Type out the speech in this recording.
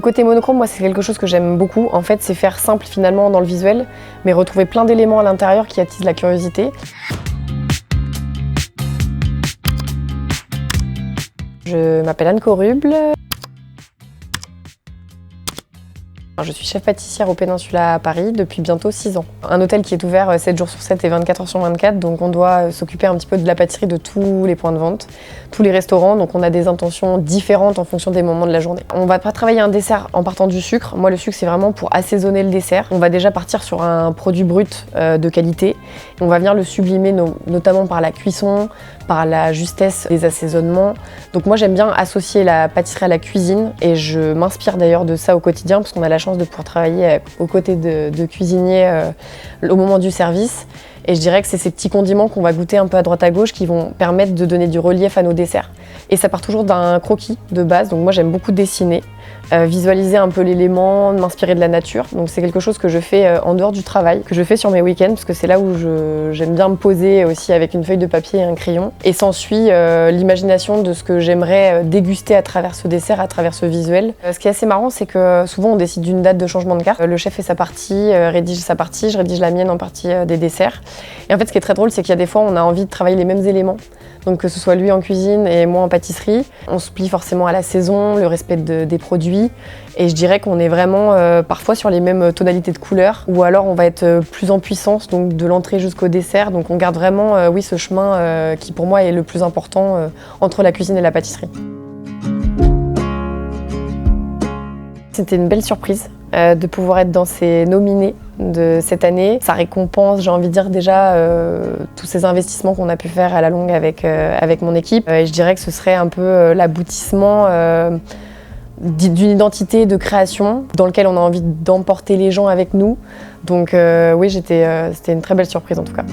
côté monochrome, moi, c'est quelque chose que j'aime beaucoup. En fait, c'est faire simple finalement dans le visuel, mais retrouver plein d'éléments à l'intérieur qui attisent la curiosité. Je m'appelle Anne Coruble. Je suis chef pâtissière au Péninsula à Paris depuis bientôt 6 ans. Un hôtel qui est ouvert 7 jours sur 7 et 24 heures sur 24, donc on doit s'occuper un petit peu de la pâtisserie de tous les points de vente, tous les restaurants, donc on a des intentions différentes en fonction des moments de la journée. On va pas travailler un dessert en partant du sucre. Moi, le sucre, c'est vraiment pour assaisonner le dessert. On va déjà partir sur un produit brut de qualité. On va venir le sublimer notamment par la cuisson, par la justesse des assaisonnements. Donc moi, j'aime bien associer la pâtisserie à la cuisine et je m'inspire d'ailleurs de ça au quotidien parce qu'on a la chance de pouvoir travailler aux côtés de cuisiniers au moment du service. Et je dirais que c'est ces petits condiments qu'on va goûter un peu à droite à gauche qui vont permettre de donner du relief à nos desserts. Et ça part toujours d'un croquis de base, donc moi j'aime beaucoup dessiner, visualiser un peu l'élément, m'inspirer de la nature. Donc c'est quelque chose que je fais en dehors du travail, que je fais sur mes week-ends, parce que c'est là où j'aime bien me poser aussi avec une feuille de papier et un crayon. Et s'ensuit l'imagination de ce que j'aimerais déguster à travers ce dessert, à travers ce visuel. Ce qui est assez marrant, c'est que souvent on décide d'une date de changement de carte. Le chef fait sa partie, rédige sa partie, je rédige la mienne en partie des desserts. Et en fait, ce qui est très drôle, c'est qu'il y a des fois, on a envie de travailler les mêmes éléments. Donc que ce soit lui en cuisine et moi en pâtisserie. On se plie forcément à la saison, le respect des produits. Et je dirais qu'on est vraiment parfois sur les mêmes tonalités de couleurs. Ou alors on va être plus en puissance, donc de l'entrée jusqu'au dessert. Donc on garde vraiment oui, ce chemin qui pour moi est le plus important entre la cuisine et la pâtisserie. C'était une belle surprise de pouvoir être dans ces nominés de cette année. Ça récompense, j'ai envie de dire déjà, tous ces investissements qu'on a pu faire à la longue avec mon équipe. Et je dirais que ce serait un peu l'aboutissement d'une identité de création dans lequel on a envie d'emporter les gens avec nous. Donc oui, c'était une très belle surprise en tout cas.